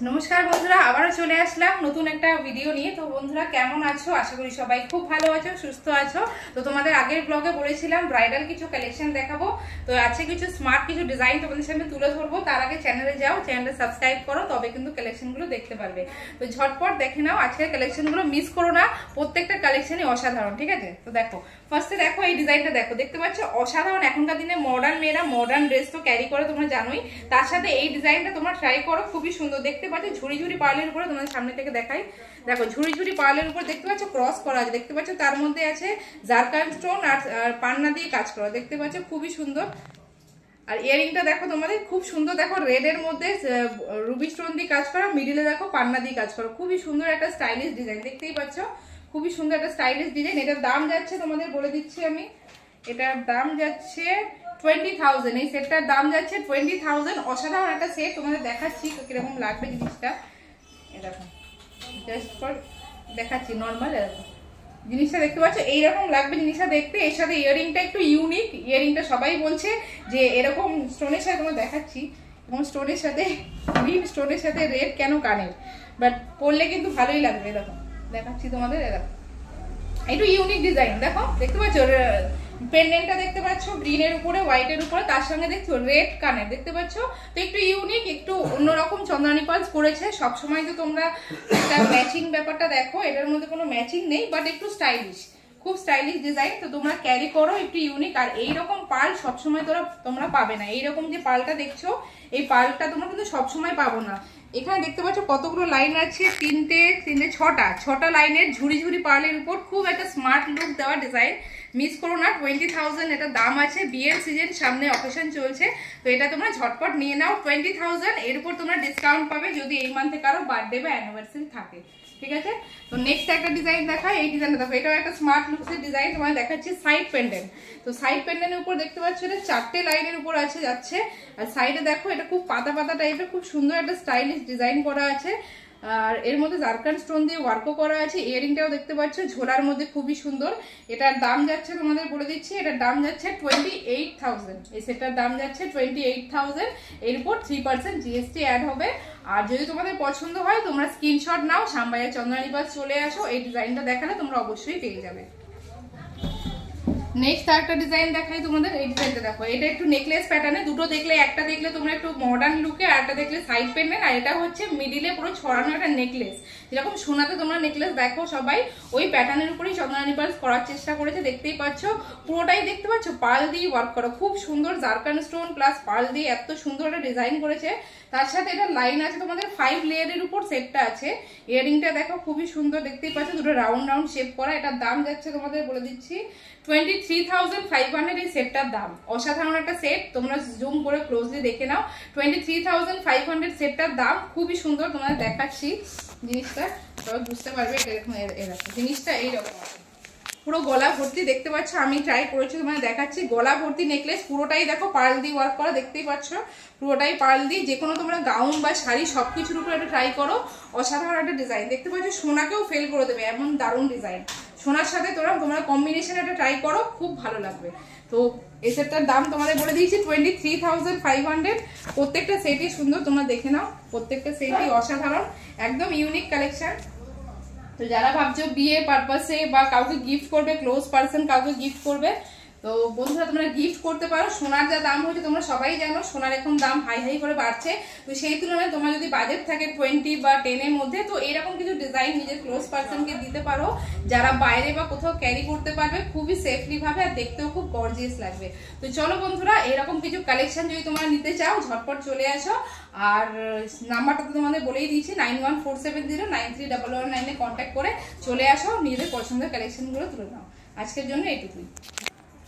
নমস্কার বন্ধুরা, আবারও চলে আসলাম নতুন একটা ভিডিও নিয়ে। তো বন্ধুরা কেমন আছো? আশা করি সবাই খুব ভালো আছো, সুস্থ আছো। তো তোমাদের আগের ব্লগে বলেছিলাম ব্রাইডাল কিছু কালেকশন দেখাবো। তো আছে কিছু স্মার্ট কিছু ডিজাইন তোমাদের সামনে তুলে ধরবো। তার আগে চ্যানেলে যাও, চ্যানেলে সাবস্ক্রাইব করো, তবে কিন্তু কালেকশনগুলো দেখতে পারবে। তো ঝটপট দেখে নাও আজকের কালেকশনগুলো, মিস করো না। প্রত্যেকটা কালেকশনই অসাধারণ, ঠিক আছে? তো দেখো, ফার্স্টে দেখো এই ডিজাইনটা দেখো, দেখতে পাচ্ছ অসাধারণ। এখনকার দিনে মডার্ন মেয়েরা মডার্ন ড্রেস তো ক্যারি করে, তোমরা জানোই। তার সাথে এই ডিজাইনটা তোমরা ট্রাই করো, খুবই সুন্দর। দেখতে পাচ্ছ ঝুড়ি ঝুড়ি পার্লের উপরে, তোমাদের সামনে থেকে দেখাই। দেখো ঝুড়ি ঝুড়ি পার্লের উপর দেখতে পাচ্ছ ক্রস করা আছে, দেখতে পাচ্ছ তার মধ্যে আছে জারকান স্টোন আর পান্না দিয়ে কাজ করা, দেখতে পাচ্ছ খুবই সুন্দর। আর ইয়ারিংটা দেখো তোমাদের খুব সুন্দর, দেখো রেড এর মধ্যে রুবি স্টোন দিয়ে কাজ করা, মিডিলে দেখো পান্না দিয়ে কাজ করা, খুবই সুন্দর একটা স্টাইলিশ ডিজাইন, দেখতেই পাচ্ছ খুবই সুন্দর একটা স্টাইলিশ ডিজাইন। এটার দাম যাচ্ছে তোমাদের বলে দিচ্ছি আমি, এটার দাম যাচ্ছে 20,000। এই সেটটার দাম যাচ্ছে 20,000। অসাধারণ একটা সেট, তোমাদের দেখাচ্ছি কিরকম লাগবে জিনিসটা। এরকম জাস্ট ফর দেখাচ্ছি নর্মাল, এরকম জিনিসটা দেখতে পাচ্ছ এইরকম লাগবে জিনিসটা দেখতে। এর সাথে ইয়ারিংটা একটু ইউনিক, ইয়ারিংটা সবাই বলছে যে এরকম স্টোনের সাথে, তোমার দেখাচ্ছি, এবং স্টোনের সাথে গ্রিন স্টোনের সাথে রেড কেন কানের, বাট পরলে কিন্তু ভালোই লাগবে। এরকম দেখাচ্ছি তোমাদের, এরকম একটু ইউনিক ডিজাইন। দেখো দেখতে পাচ্ছ পেন্ডেন্টটা দেখতে পাচ্ছ গ্রিনের উপরে হোয়াইটের উপরে, তার সঙ্গে দেখছো রেড কানের, দেখতে পাচ্ছ। তো একটু ইউনিক, একটু অন্যরকম চন্দ্রানী পালস করেছে। সবসময় তো তোমরা একটা ম্যাচিং ব্যাপারটা দেখো, এটার মধ্যে কোনো ম্যাচিং নেই, বাট একটু স্টাইলিশ, খুব স্টাইলিশ ডিজাইন। তো তোমরা ক্যারি করো, একটু ইউনিক। আর এইরকম পাল সবসময় তোমরা পাবে না। এইরকম যে পালটা দেখছো, এই পালটা তোমরা কিন্তু সবসময় পাবো না। এখানে দেখতে পাচ্ছ কতগুলো লাইন আছে, ছটা লাইনের ঝুড়ি ঝুড়ি পার্লের উপর, খুব একটা স্মার্ট লুক দেওয়া ডিজাইন। মিস করো না, 20,000 এটা দাম আছে। বিয়ের সিজন সামনে, অকেশন চলছে, তো এটা তোমরা ঝটপট নিয়ে নাও 20,000। এর উপর তোমরা ডিসকাউন্ট পাবে যদি এই মান্থে কারো বার্থডে বা অ্যানিভার্সারি থাকে, ঠিক আছে? তো নেক্সট একটা ডিজাইন দেখাই, এই ডিজাইনটা দেখো, এটাও একটা স্মার্ট লুকসের ডিজাইন। তোমাদের দেখাচ্ছি সাইড পেন্ডেন্ট। তো সাইড পেন্ডেন্টের উপর দেখতে পাচ্ছ এটা 4টে লাইনের উপর আছে যাচ্ছে। আর সাইডে দেখো এটা খুব পাতা পাতা টাইপের, খুব সুন্দর একটা স্টাইলিশ ডিজাইন করা আছে। আর এর মধ্যে জারকান স্টোন দিয়ে ওয়ার্কও করা আছে। ইয়ারিংটাও দেখতে পাচ্ছ ঝোলার মধ্যে, খুবই সুন্দর। এটার দাম যাচ্ছে তোমাদের বলে দিচ্ছি, এটার দাম যাচ্ছে 28,000। এই সেটার দাম যাচ্ছে 28,000। এর উপর 3% জিএসটি অ্যাড হবে। আর যদি তোমাদের পছন্দ হয় তোমরা স্ক্রিনশট নাও, শ্যামবাজার চন্দ্রানী পালস চলে আসো, এই ডিজাইনটা দেখালে তোমরা অবশ্যই পেয়ে যাবে। নেক্সট একটা ডিজাইন দেখাই তোমাদের, এই ডিজাইনটা দেখো, এটা একটু নেকলেস প্যাটার্নে, দুটো দেখলে, একটা দেখলে তোমরা একটু মডার্ন লুকে, আর একটা দেখলে সাইড পেন্ডেন্ট। আর এটা হচ্ছে মিডিলে পুরো ছড়ানো একটা নেকলেস, যেরকম সোনাতে তোমরা নেকলেস দেখো সবাই, ওই প্যাটার্নের উপরেই চন্দ্রানী পালস করার চেষ্টা করেছে। দেখতেই পাচ্ছ পুরোটাই দেখতে পাচ্ছ পাল দিয়ে ওয়ার্ক করা, খুব সুন্দর। জারকান স্টোন প্লাস পাল দিয়ে এত সুন্দর একটা ডিজাইন করেছে। তার সাথে এটা লাইন আছে তোমাদের 5 লেয়ারের উপর সেটটা আছে। ইয়ারিংটা দেখো খুবই সুন্দর, দেখতেই পাচ্ছ দুটো রাউন্ড রাউন্ড শেপ করা। এটার দাম যাচ্ছে তোমাদের বলে দিচ্ছি 23,500। এই সেটটার দাম অসাধারণ একটা সেট, তোমরা জুম করে ক্লোজলি দেখে নাও। 23,500 সেটটার দাম, খুবই সুন্দর। তোমাদের দেখাচ্ছি জিনিসটা, তবে বুঝতে পারবে এটা এরকম, এরকম জিনিসটা এইরকম আছে। পুরো গলা ভর্তি দেখতে পাচ্ছ, আমি ট্রাই করেছি, তোমাদের দেখাচ্ছি। গলা ভর্তি নেকলেস, পুরোটাই দেখো পার্ল দিয়ে ওয়ার্ক করা, দেখতেই পাচ্ছ পুরোটাই পার্ল দিয়ে। যে কোনো তোমরা গাউন বা শাড়ি সবকিছুর উপরে একটা ট্রাই করো, অসাধারণ একটা ডিজাইন। দেখতে পাচ্ছ সোনাকেও ফেল করে দেবে, এমন দারুণ ডিজাইন। সোনার সাথে তোমরা কম্বিনেশন একটা ট্রাই করো, খুব ভালো লাগবে। তো এই সেটটার দাম তোমাদের বলে দিয়েছি 23,500। প্রত্যেকটা সেটই সুন্দর, তোমরা দেখে নাও, প্রত্যেকটা সেটই অসাধারণ, একদম ইউনিক কালেকশন। তো যারা ভাবছো বিয়ে পারপাসে বা কাউকে গিফট করবে, ক্লোজ পার্সন কাউকে গিফট করবে, তো বন্ধুরা তোমরা গিফট করতে পারো। সোনার যা দাম হয়েছে তোমরা সবাই জানো, সোনার এখন দাম হাই হাই করে বাড়ছে। তো সেই তুলনায় তোমার যদি বাজেট থাকে 20 বা 10 এর মধ্যে, তো এরকম কিছু ডিজাইন নিজের ক্লোজ পার্সনকে দিতে পারো, যারা বাইরে বা কোথাও ক্যারি করতে পারবে খুবই সেফলি ভাবে, আর দেখতেও খুব গর্জিয়াস লাগবে। তো চলো বন্ধুরা, এরকম কিছু কালেকশন যদি তোমরা নিতে চাও ঝটপট চলে আসো। আর নাম্বারটা তো তোমাদের বলেই দিয়েছি, 9147093119 কন্ট্যাক্ট করে চলে আসো, নিজেদের পছন্দের কালেকশনগুলো তুলে নাও। আজকের জন্য এইটুকুই।